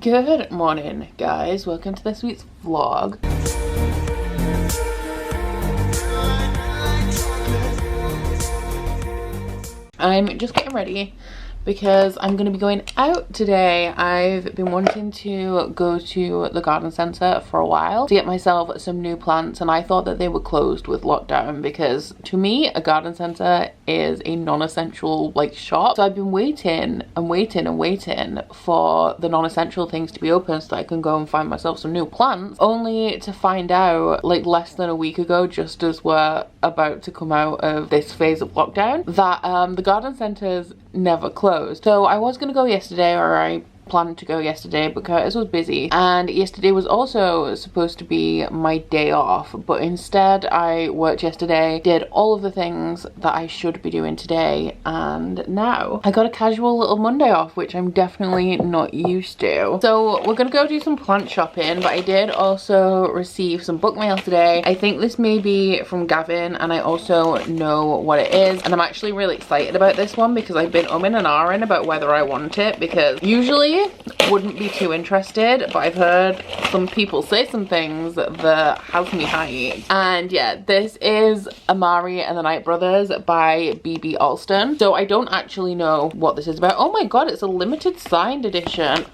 Good morning, guys. Welcome to this week's vlog. I'm just getting ready because I'm going to be going out today. I've been wanting to go to the garden centre for a while to get myself some new plants, and I thought that they were closed with lockdown because to me a garden centre is a non-essential like shop. So I've been waiting and waiting and waiting for the non-essential things to be open so that I can go and find myself some new plants, only to find out like less than a week ago, just as we're about to come out of this phase of lockdown, that the garden centres never closed. So I was gonna go yesterday, or I planned to go yesterday, but Curtis was busy, and yesterday was also supposed to be my day off, but instead I worked yesterday, did all of the things that I should be doing today, and now I got a casual little Monday off, which I'm definitely not used to. So we're gonna go do some plant shopping, but I did also receive some book mail today. I think this may be from Gavin, and I also know what it is, and I'm actually really excited about this one because I've been umming and ahhing about whether I want it, because usually wouldn't be too interested, but I've heard some people say some things that has me hyped. And yeah, this is Amari and the Night Brothers by B.B. Alston. So I don't actually know what this is about. Oh my god, it's a limited signed edition.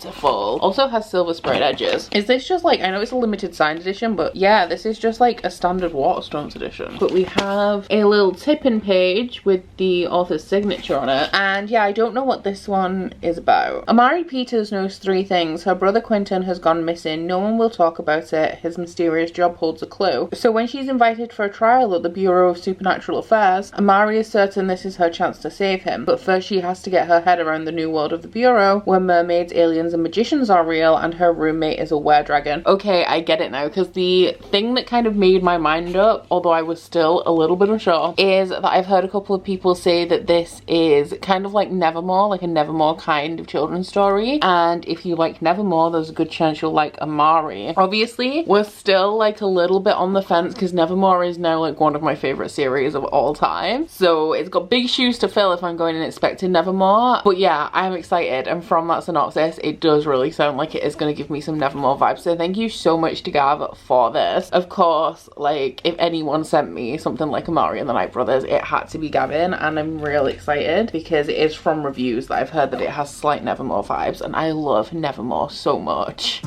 Beautiful. Also has silver sprayed edges. Is this just like, I know it's a limited signed edition, but yeah, this is just like a standard Waterstones edition. But we have a little tip-in page with the author's signature on it. And yeah, I don't know what this one is about. Amari Peters knows 3 things. Her brother Quentin has gone missing. No one will talk about it. His mysterious job holds a clue. So when she's invited for a trial at the Bureau of Supernatural Affairs, Amari is certain this is her chance to save him. But first she has to get her head around the new world of the Bureau, where mermaids, aliens, and magicians are real, and her roommate is a were-dragon. Okay, I get it now, because the thing that kind of made my mind up, although I was still a little bit unsure, is that I've heard a couple of people say that this is kind of like Nevermore, like a Nevermore kind of children's story, and if you like Nevermore, there's a good chance you'll like Amari. Obviously, we're still like a little bit on the fence because Nevermore is now like one of my favorite series of all time, so it's got big shoes to fill if I'm going and expecting Nevermore. But yeah, I'm excited, and from that synopsis, it does really sound like it is going to give me some Nevermore vibes. So thank you so much to Gav for this. Of course, like if anyone sent me something like Amari and the Night Brothers, it had to be Gavin, and I'm really excited because it is from reviews that I've heard that it has slight Nevermore vibes, and I love Nevermore so much.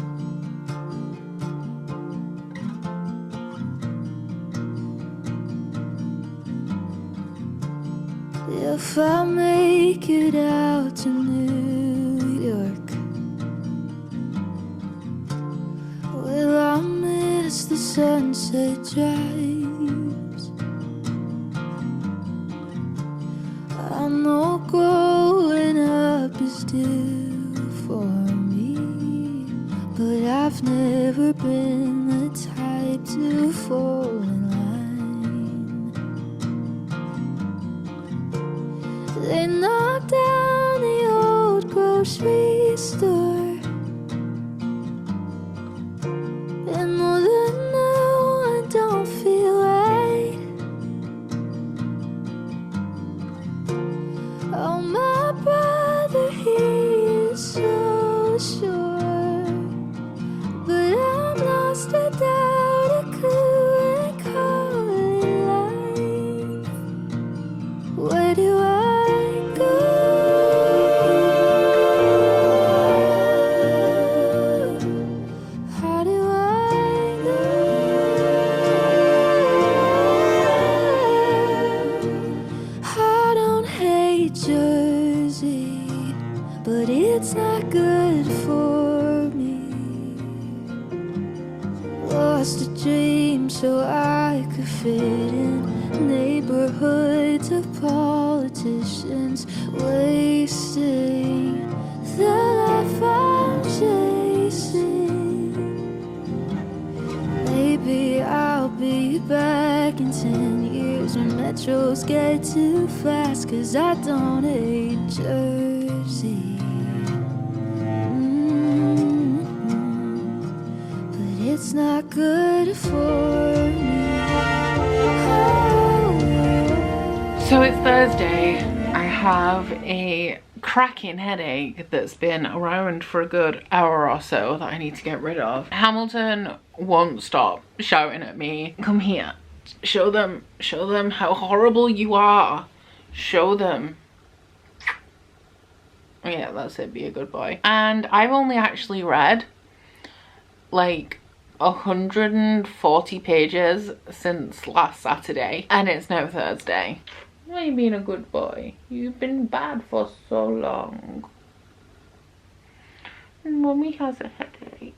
If I make it out to New York, will I miss the sunset drives? I know growing up is due for me, but I've never been the type to fall in line. They knocked down the old grocery store, and more than now I don't feel right. Oh, my brother, he is so sure, but I'm lost without a clue and call it life. Where do I go? How do I go? I don't hate Jersey, but it's not good for me. Lost a dream so I could fit in neighborhoods of politicians, wasting the life I'm chasing. Maybe I'll be back in 10 years when metros get too fast, 'cause I don't hate Jersey. But it's not good for me. So it's Thursday. I have a cracking headache that's been around for a good hour or so that I need to get rid of. Hamilton won't stop shouting at me, come here, show them how horrible you are, show them. Yeah, that's it, be a good boy. And I've only actually read like 140 pages since last Saturday, and it's now Thursday. Why are you being a good boy? You've been bad for so long. And Mummy has a headache.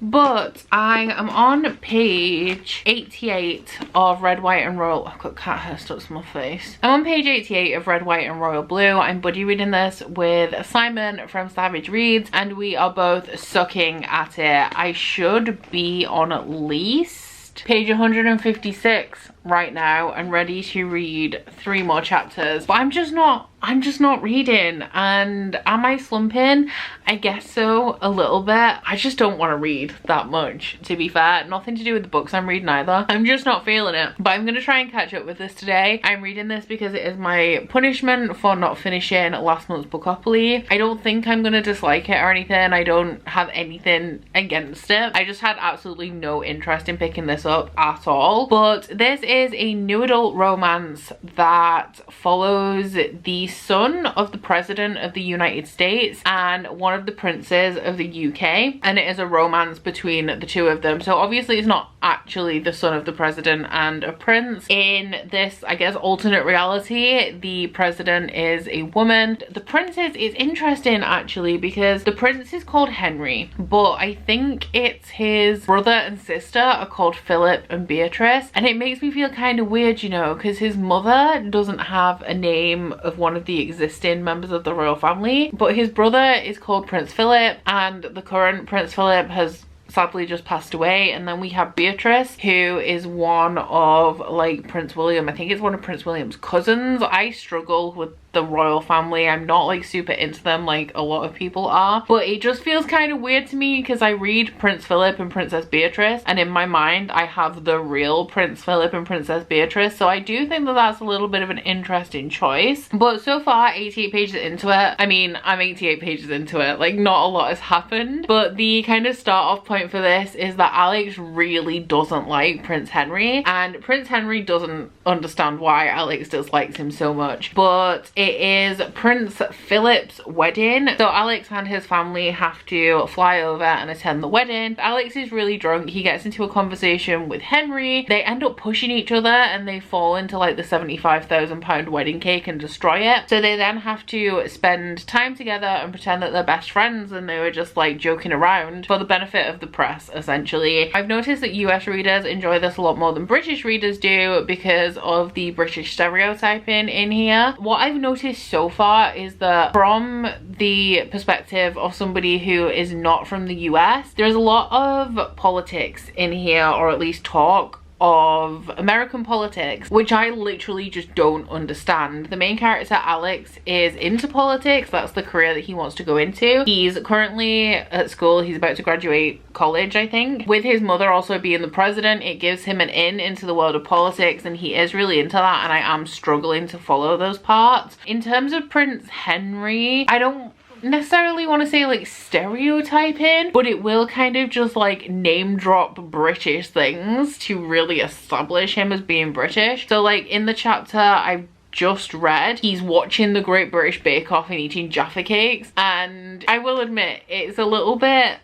But I am on page 88 of Red, White and Royal. I've got cat hair stuck to my face. I'm on page 88 of Red, White and Royal Blue. I'm buddy reading this with Simon from Savage Reads, and we are both sucking at it. I should be on at least page 156 right now and ready to read 3 more chapters, but I'm just not reading. And am I slumping? I guess so, a little bit. I just don't want to read that much, to be fair. Nothing to do with the books I'm reading either. I'm just not feeling it, but I'm gonna try and catch up with this today. I'm reading this because it is my punishment for not finishing last month's Bookopoly. I don't think I'm gonna dislike it or anything. I don't have anything against it. I just had absolutely no interest in picking this up at all. But this is a new adult romance that follows the son of the President of the United States and one of the princes of the UK, and it is a romance between the two of them. So obviously it's not actually the son of the president and a prince. In this, I guess, alternate reality, the president is a woman. The princess is interesting actually because the prince is called Henry, but I think it's his brother and sister are called Philip and Beatrice, and it makes me feel kind of weird, you know, because his mother doesn't have a name of one of the existing members of the royal family, but his brother is called Prince Philip, and the current Prince Philip has sadly just passed away. And then we have Beatrice, who is one of like Prince William, I think it's one of Prince William's cousins. I struggle with the royal family. I'm not like super into them like a lot of people are, but it just feels kind of weird to me because I read Prince Philip and Princess Beatrice, and in my mind I have the real Prince Philip and Princess Beatrice, so I do think that that's a little bit of an interesting choice. But so far, 88 pages into it, I mean, I'm 88 pages into it, like not a lot has happened, but the kind of start off point for this is that Alex really doesn't like Prince Henry, and Prince Henry doesn't understand why Alex dislikes him so much. But it is Prince Philip's wedding, so Alex and his family have to fly over and attend the wedding. Alex is really drunk. He gets into a conversation with Henry. They end up pushing each other and they fall into like the £75,000 wedding cake and destroy it. So they then have to spend time together and pretend that they're best friends and they were just like joking around for the benefit of the press, essentially. I've noticed that US readers enjoy this a lot more than British readers do because of the British stereotyping in here. What I've noticed so far is that from the perspective of somebody who is not from the US, there's a lot of politics in here, or at least talk of American politics, which I literally just don't understand. The main character, Alex, is into politics. That's the career that he wants to go into. He's currently at school. He's about to graduate college, I think. With his mother also being the president, it gives him an in into the world of politics, and he is really into that, and I am struggling to follow those parts. In terms of Prince Henry, I don't necessarily want to say like stereotyping, but it will kind of just like name drop British things to really establish him as being British. So like in the chapter I just read, he's watching the Great British Bake Off and eating Jaffa cakes, and I will admit it's a little bit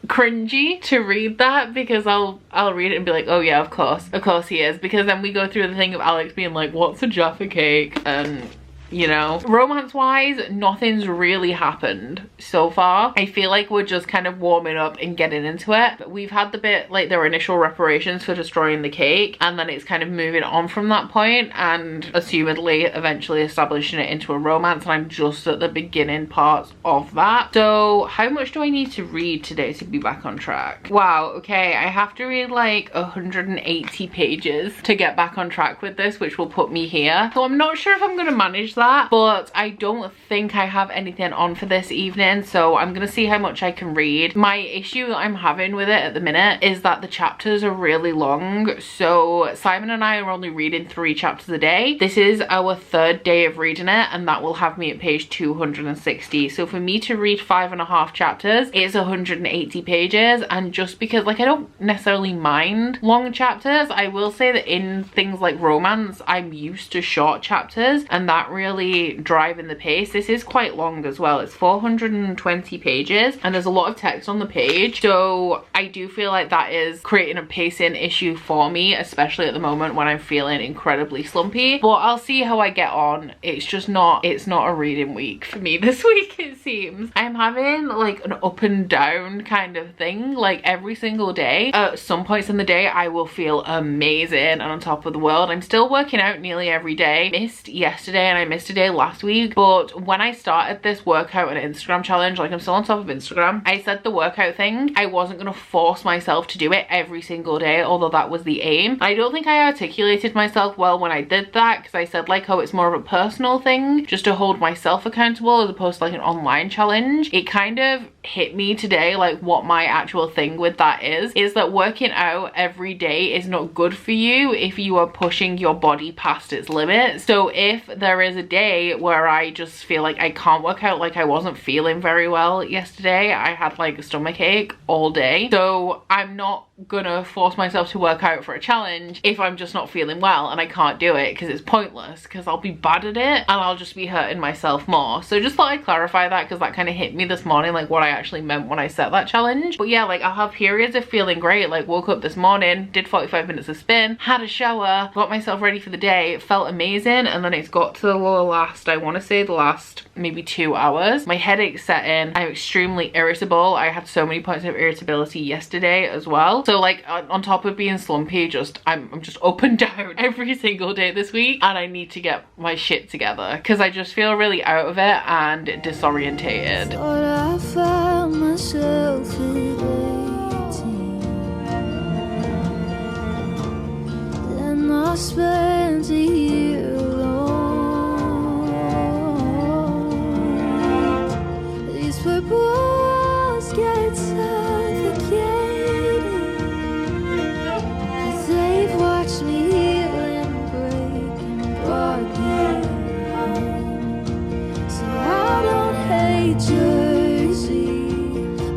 cringy to read that, because I'll read it and be like, oh yeah, of course he is, because then we go through the thing of Alex being like, what's a Jaffa cake? And you know, romance wise, nothing's really happened so far. I feel like we're just kind of warming up and getting into it. But we've had the bit like their initial reparations for destroying the cake, and then it's kind of moving on from that point and assumedly eventually establishing it into a romance, and I'm just at the beginning parts of that. So how much do I need to read today to be back on track? Wow, okay, I have to read like 180 pages to get back on track with this, which will put me here. So I'm not sure if I'm gonna manage that that, but I don't think I have anything on for this evening, so I'm gonna see how much I can read. My issue that I'm having with it at the minute is that the chapters are really long. So Simon and I are only reading 3 chapters a day. This is our 3rd day of reading it, and that will have me at page 260. So for me to read 5.5 chapters, it's 180 pages. And just because like I don't necessarily mind long chapters, I will say that in things like romance, I'm used to short chapters, and that really driving the pace. This is quite long as well. It's 420 pages and there's a lot of text on the page, so I do feel like that is creating a pacing issue for me, especially at the moment when I'm feeling incredibly slumpy. But I'll see how I get on. It's not a reading week for me this week, it seems. I'm having like an up and down kind of thing, like every single day. At some points in the day I will feel amazing and on top of the world. I'm still working out nearly every day. Missed yesterday and I missed a day last week, but when I started this workout and Instagram challenge, like I'm still on top of Instagram, I said the workout thing, I wasn't gonna force myself to do it every single day, although that was the aim. I don't think I articulated myself well when I did that, because I said like, oh, it's more of a personal thing just to hold myself accountable as opposed to like an online challenge. It kind of hit me today like what my actual thing with that is that working out every day is not good for you if you are pushing your body past its limits. So if there is a day where I just feel like I can't work out, like I wasn't feeling very well yesterday, I had like a stomach ache all day, so I'm not gonna force myself to work out for a challenge if I'm just not feeling well and I can't do it, because it's pointless, because I'll be bad at it and I'll just be hurting myself more. So just thought I'd clarify that, because that kind of hit me this morning, like what I actually meant when I set that challenge. But yeah, like I'll have periods of feeling great, like woke up this morning, did 45 minutes of spin, had a shower, got myself ready for the day, it felt amazing, and then it's got to the last, I want to say the last maybe 2 hours, my headache set in. I'm extremely irritable. I had so many points of irritability yesterday as well. So like on top of being slumpy, I'm just up and down every single day this week, and I need to get my shit together because I just feel really out of it and disorientated. Thought I found myself at 18. Then I spent a year alone. These purples get suffocating. They've watched me heal and break and brought me home. So I don't hate Jersey,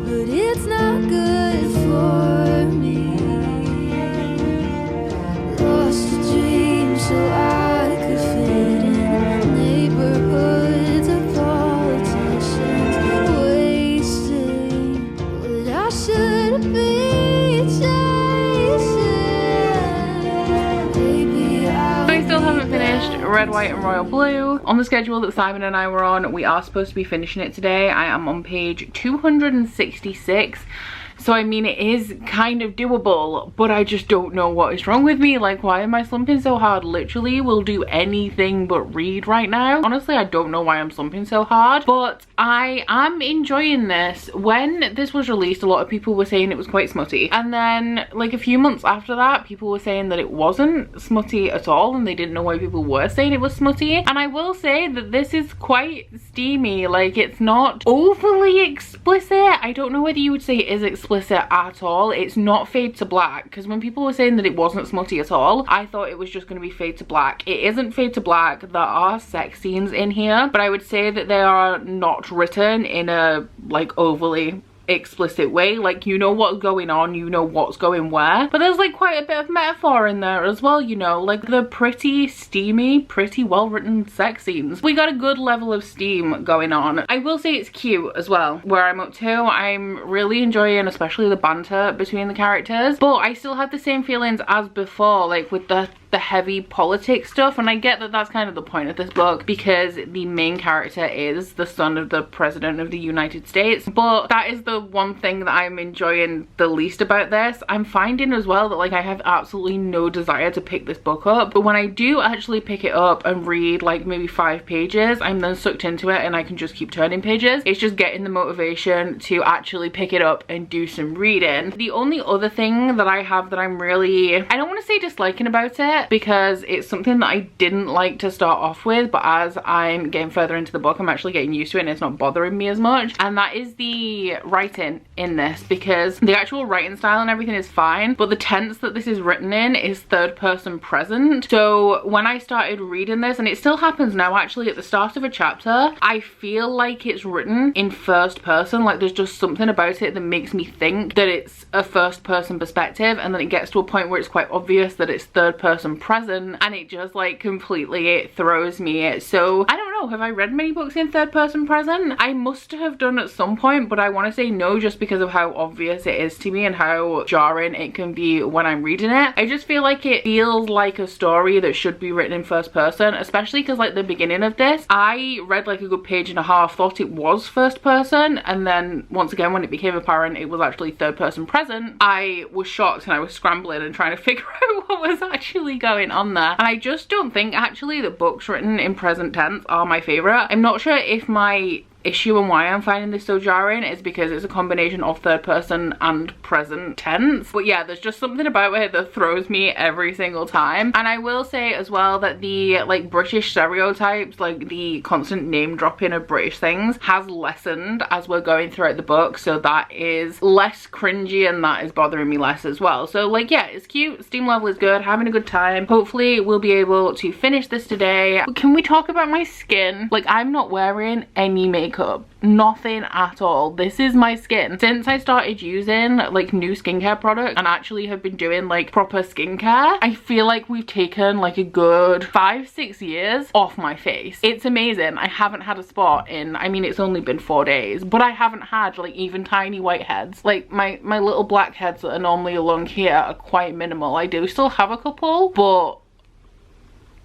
but it's not good for me. Lost a dream so I could fit in neighborhoods of politicians, wasting what I should be chasing. Baby, I still haven't finished Red, White and Royal Blue. On the schedule that Simon and I were on, we are supposed to be finishing it today. I am on page 266. So I mean, it is kind of doable, but I just don't know what is wrong with me. Like, why am I slumping so hard? Literally will do anything but read right now. Honestly, I don't know why I'm slumping so hard, but I am enjoying this. When this was released, a lot of people were saying it was quite smutty, and then like a few months after that, people were saying that it wasn't smutty at all, and they didn't know why people were saying it was smutty. And I will say that this is quite steamy. Like, it's not overly explicit. I don't know whether you would say it is explicit at all. It's not fade to black, because when people were saying that it wasn't smutty at all, I thought it was just going to be fade to black. It isn't fade to black. There are sex scenes in here, but I would say that they are not written in a like overly explicit way. Like, you know what's going on, you know what's going where, but there's like quite a bit of metaphor in there as well, you know, like the pretty steamy, pretty well written sex scenes. We got a good level of steam going on. I will say it's cute as well. Where I'm up to, I'm really enjoying especially the banter between the characters, but I still have the same feelings as before, like with the heavy politics stuff. And I get that that's kind of the point of this book, because the main character is the son of the president of the United States, but that is the one thing that I'm enjoying the least about this. I'm finding as well that like I have absolutely no desire to pick this book up, but when I do actually pick it up and read like maybe 5 pages, I'm then sucked into it and I can just keep turning pages. It's just getting the motivation to actually pick it up and do some reading. The only other thing that I have that I'm really, I don't want to say disliking about it, it because it's something that I didn't like to start off with, but as I'm getting further into the book, I'm actually getting used to it and it's not bothering me as much. And that is the writing in this, because the actual writing style and everything is fine, but the tense that this is written in is third person present. So when I started reading this, and it still happens now actually, at the start of a chapter, I feel like it's written in first person. Like there's just something about it that makes me think that it's a first person perspective, and then it gets to a point where it's quite obvious that it's third person present, and it just like completely, it throws me. So I don't know, have I read many books in third person present? I must have done at some point, but I want to say no, just because of how obvious it is to me and how jarring it can be when I'm reading it. I just feel like it feels like a story that should be written in first person, especially because like the beginning of this, I read like a good page and a half, thought it was first person, and then once again when it became apparent it was actually third person present, I was shocked and I was scrambling and trying to figure out what was actually going on there. And I just don't think actually that books written in present tense are my favourite. I'm not sure if my issue and why I'm finding this so jarring is because it's a combination of third person and present tense. But yeah, there's just something about it that throws me every single time. And I will say as well that the like British stereotypes, like the constant name dropping of British things, has lessened as we're going throughout the book, so that is less cringy and that is bothering me less as well. So like yeah, it's cute, steam level is good, having a good time. Hopefully we'll be able to finish this today. But can we talk about my skin? Like I'm not wearing any makeup, nothing at all. This is my skin since I started using like new skincare products and actually have been doing like proper skincare. I feel like we've taken like a good 5-6 years off my face. It's amazing. I haven't had a spot in, I mean it's only been 4 days, but I haven't had like even tiny whiteheads. Like my little blackheads that are normally along here are quite minimal. I do still have a couple, but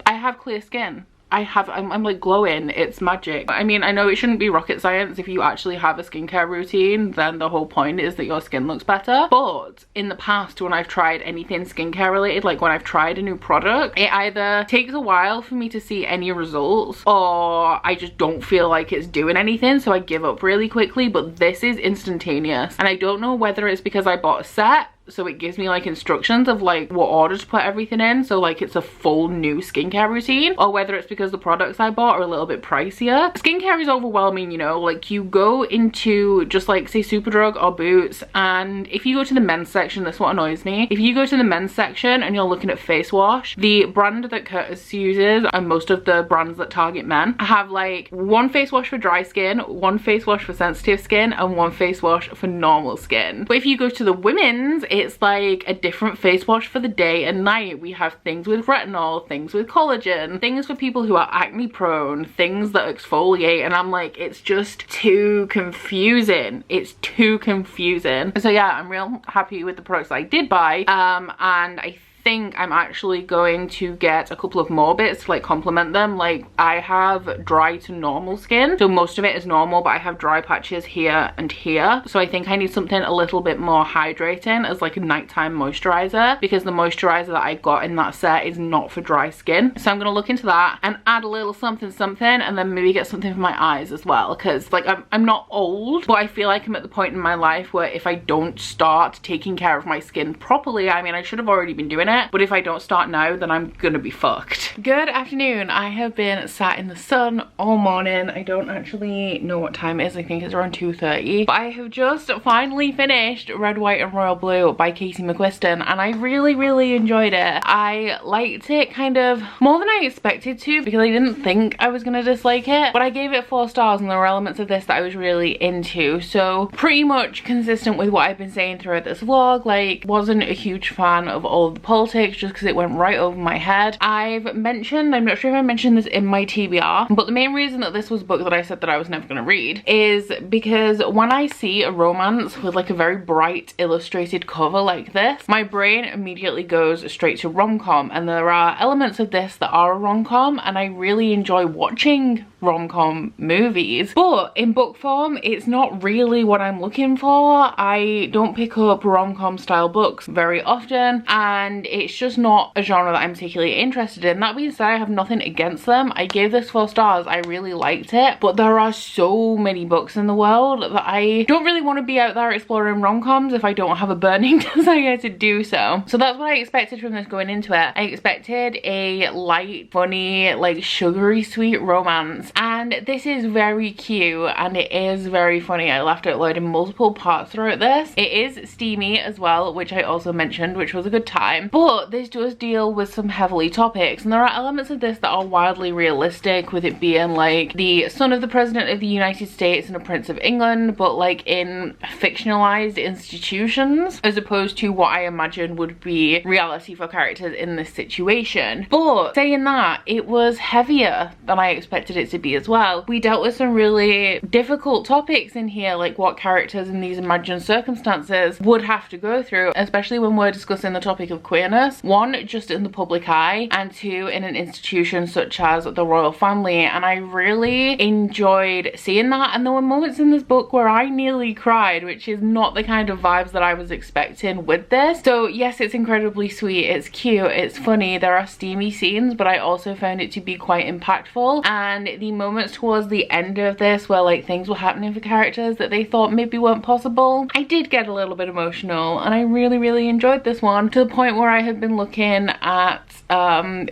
I have clear skin. I'm like glowing. It's magic. I mean, I know it shouldn't be rocket science. If you actually have a skincare routine, then the whole point is that your skin looks better. But in the past, when I've tried anything skincare related, like when I've tried a new product, it either takes a while for me to see any results, or I just don't feel like it's doing anything, so I give up really quickly. But this is instantaneous, and I don't know whether it's because I bought a set, so it gives me like instructions of like what order to put everything in, so like it's a full new skincare routine, or whether it's because the products I bought are a little bit pricier. Skincare is overwhelming, you know, like you go into just like say Superdrug or Boots, and if you go to the men's section, that's what annoys me, if you go to the men's section and you're looking at face wash, the brand that Curtis uses and most of the brands that target men have like one face wash for dry skin, one face wash for sensitive skin, and one face wash for normal skin. But if you go to the women's, it's like a different face wash for the day and night. We have things with retinol, things with collagen, things for people who are acne prone, things that exfoliate, and I'm like, it's just too confusing. It's too confusing. So yeah, I'm real happy with the products I did buy, and I think I'm actually going to get a couple of more bits to like complement them. Like I have dry to normal skin, so most of it is normal, but I have dry patches here and here, so I think I need something a little bit more hydrating as like a nighttime moisturizer, because the moisturizer that I got in that set is not for dry skin. So I'm gonna look into that and add a little something, and then maybe get something for my eyes as well, because like I'm not old, but I feel like I'm at the point in my life where if I don't start taking care of my skin properly, I mean I should have already been doing it, but if I don't start now, then I'm gonna be fucked. Good afternoon. I have been sat in the sun all morning. I don't actually know what time it is. I think it's around 2:30, but I have just finally finished Red, White and Royal Blue by Casey McQuiston, and I really enjoyed it. I liked it kind of more than I expected to, because I didn't think I was gonna dislike it, but I gave it 4 stars and there were elements of this that I was really into. So pretty much consistent with what I've been saying throughout this vlog. Like, wasn't a huge fan of all of the politics just because it went right over my head. I've mentioned, I'm not sure if I mentioned this in my TBR, but the main reason that this was a book that I said that I was never going to read is because when I see a romance with like a very bright illustrated cover like this, my brain immediately goes straight to rom-com, and there are elements of this that are a rom-com, and I really enjoy watching rom-com movies, but in book form it's not really what I'm looking for. I don't pick up rom-com style books very often, and it's just not a genre that I'm particularly interested in. That being said, I have nothing against them. I gave this 4 stars. I really liked it, but there are so many books in the world that I don't really want to be out there exploring rom-coms if I don't have a burning desire to do so. So that's what I expected from this going into it. I expected a light, funny, like sugary sweet romance, and this is very cute and it is very funny. I laughed out loud in multiple parts throughout this. It is steamy as well, which I also mentioned, which was a good time, but this does deal with some heavily topics, and there are elements of this that are wildly realistic, with it being like the son of the president of the United States and a prince of England, but like in fictionalized institutions, as opposed to what I imagine would be reality for characters in this situation. But saying that, it was heavier than I expected it to be as well. We dealt with some really difficult topics in here, like what characters in these imagined circumstances would have to go through, especially when we're discussing the topic of queerness. One, just in the public eye, and two, in an institution such as the royal family, and I really enjoyed seeing that. And there were moments in this book where I nearly cried, which is not the kind of vibes that I was expecting with this. So yes, it's incredibly sweet, it's cute, it's funny, there are steamy scenes, but I also found it to be quite impactful. And the moments towards the end of this where like things were happening for characters that they thought maybe weren't possible, I did get a little bit emotional, and I really enjoyed this one, to the point where I have been looking at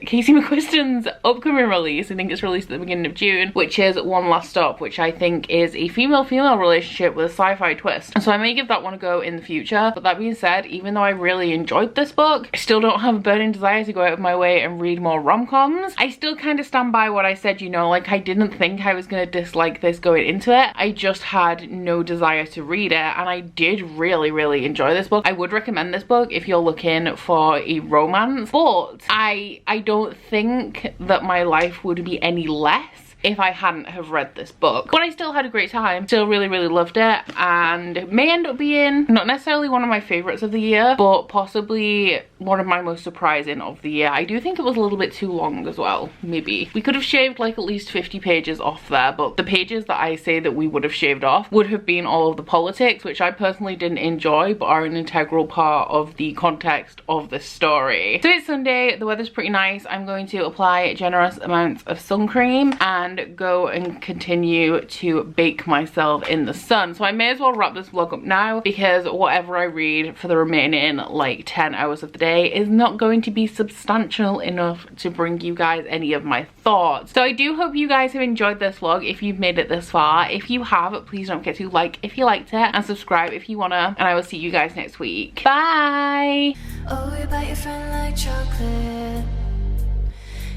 Casey McQuiston's upcoming release. I think it's released at the beginning of June, which is One Last Stop, which I think is a female-female relationship with a sci-fi twist. So I may give that one a go in the future. But that being said, even though I really enjoyed this book, I still don't have a burning desire to go out of my way and read more rom-coms. I still kind of stand by what I said, you know, like I didn't think I was going to dislike this going into it. I just had no desire to read it, and I did really enjoy this book. I would recommend this book if you're looking for a romance, but I don't think that my life would be any less if I hadn't have read this book. But I still had a great time, still really loved it, and it may end up being not necessarily one of my favorites of the year, but possibly one of my most surprising of the year. I do think it was a little bit too long as well. Maybe we could have shaved like at least 50 pages off there, but the pages that I say that we would have shaved off would have been all of the politics, which I personally didn't enjoy, but are an integral part of the context of the story. So it's Sunday, the weather's pretty nice. I'm going to apply generous amounts of sun cream and go and continue to bake myself in the sun. So I may as well wrap this vlog up now, because whatever I read for the remaining like 10 hours of the day is not going to be substantial enough to bring you guys any of my thoughts. So I do hope you guys have enjoyed this vlog if you've made it this far. If you have, please don't forget to like if you liked it and subscribe if you wanna, and I will see you guys next week. Bye! Oh, you bite your friend like chocolate.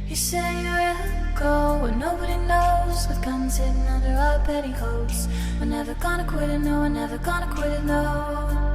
You say you'll go where nobody knows, with guns hidden under our petticoats. We're never gonna quit it, no, we're never gonna quit it, no.